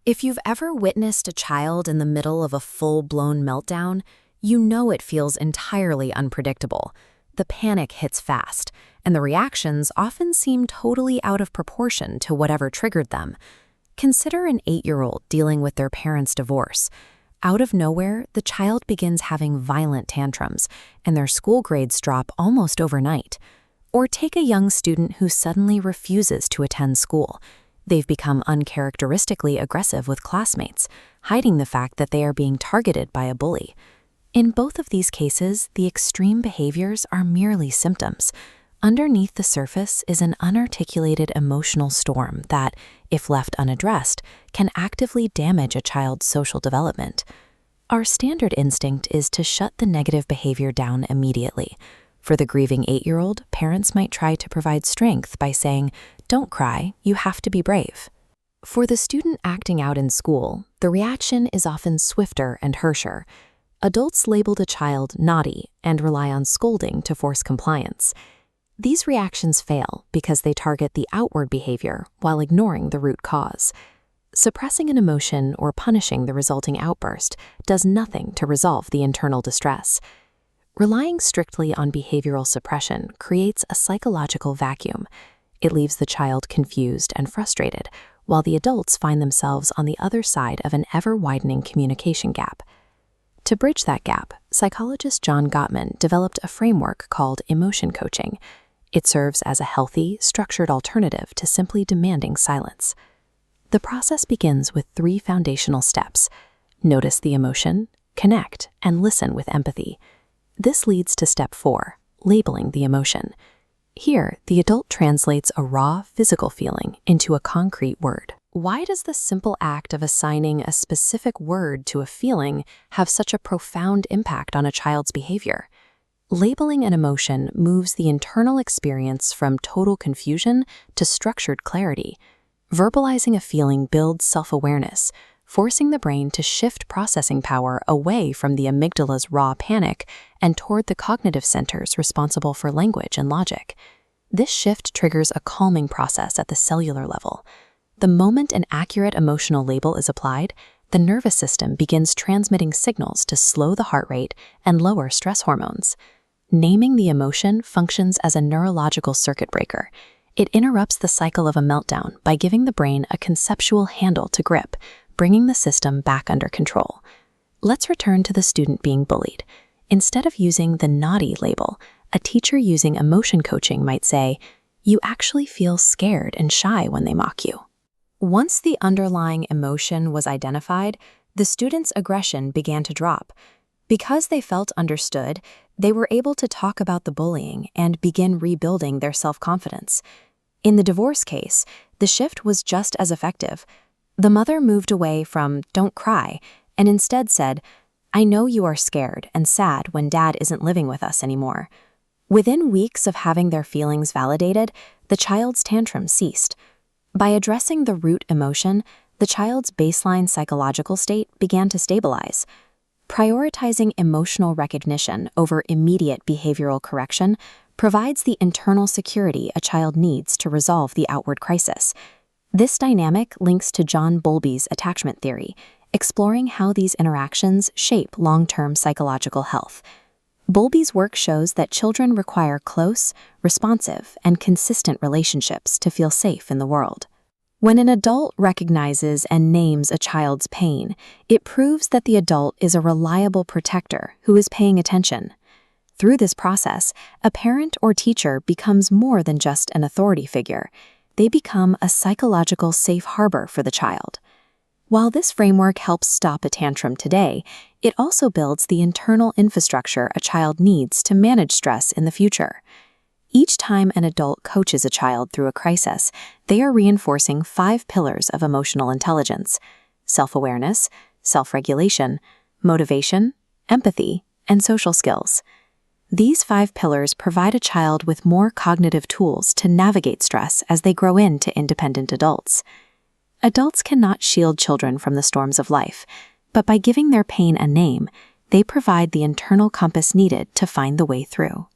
If you've ever witnessed a child in the middle of a full-blown meltdown, you know it feels entirely unpredictable. The panic hits fast, and the reactions often seem totally out of proportion to whatever triggered them. Consider an 8-year-old dealing with their parents' divorce. Out of nowhere, the child begins having violent tantrums, and their school grades drop almost overnight. Or take a young student who suddenly refuses to attend school. They've become uncharacteristically aggressive with classmates, hiding the fact that they are being targeted by a bully. In both of these cases, the extreme behaviors are merely symptoms. Underneath the surface is an unarticulated emotional storm that, if left unaddressed, can actively damage a child's social development. Our standard instinct is to shut the negative behavior down immediately. For the grieving 8-year-old, parents might try to provide strength by saying, "Don't cry, you have to be brave." For the student acting out in school, the reaction is often swifter and harsher. Adults label the child naughty and rely on scolding to force compliance. These reactions fail because they target the outward behavior while ignoring the root cause. Suppressing an emotion or punishing the resulting outburst does nothing to resolve the internal distress. Relying strictly on behavioral suppression creates a psychological vacuum. It leaves the child confused and frustrated, while the adults find themselves on the other side of an ever-widening communication gap. To bridge that gap, psychologist John Gottman developed a framework called emotion coaching. It serves as a healthy, structured alternative to simply demanding silence. The process begins with 3 foundational steps: notice the emotion, connect, and listen with empathy. This leads to step 4, labeling the emotion. Here, the adult translates a raw, physical feeling into a concrete word. Why does the simple act of assigning a specific word to a feeling have such a profound impact on a child's behavior? Labeling an emotion moves the internal experience from total confusion to structured clarity. Verbalizing a feeling builds self-awareness, forcing the brain to shift processing power away from the amygdala's raw panic and toward the cognitive centers responsible for language and logic. This shift triggers a calming process at the cellular level. The moment an accurate emotional label is applied, the nervous system begins transmitting signals to slow the heart rate and lower stress hormones. Naming the emotion functions as a neurological circuit breaker. It interrupts the cycle of a meltdown by giving the brain a conceptual handle to grip, bringing the system back under control. Let's return to the student being bullied. Instead of using the naughty label, a teacher using emotion coaching might say, "You actually feel scared and shy when they mock you." Once the underlying emotion was identified, the student's aggression began to drop. Because they felt understood, they were able to talk about the bullying and begin rebuilding their self-confidence. In the divorce case, the shift was just as effective. The mother moved away from "don't cry" and instead said, "I know you are scared and sad when Dad isn't living with us anymore." Within weeks of having their feelings validated, the child's tantrum ceased. By addressing the root emotion, the child's baseline psychological state began to stabilize. Prioritizing emotional recognition over immediate behavioral correction provides the internal security a child needs to resolve the outward crisis. This dynamic links to John Bowlby's attachment theory, exploring how these interactions shape long-term psychological health. Bowlby's work shows that children require close, responsive, and consistent relationships to feel safe in the world. When an adult recognizes and names a child's pain, it proves that the adult is a reliable protector who is paying attention. Through this process, a parent or teacher becomes more than just an authority figure. They become a psychological safe harbor for the child. While this framework helps stop a tantrum today, it also builds the internal infrastructure a child needs to manage stress in the future. Each time an adult coaches a child through a crisis, they are reinforcing 5 pillars of emotional intelligence: self-awareness, self-regulation, motivation, empathy, and social skills. These 5 pillars provide a child with more cognitive tools to navigate stress as they grow into independent adults. Adults cannot shield children from the storms of life, but by giving their pain a name, they provide the internal compass needed to find the way through.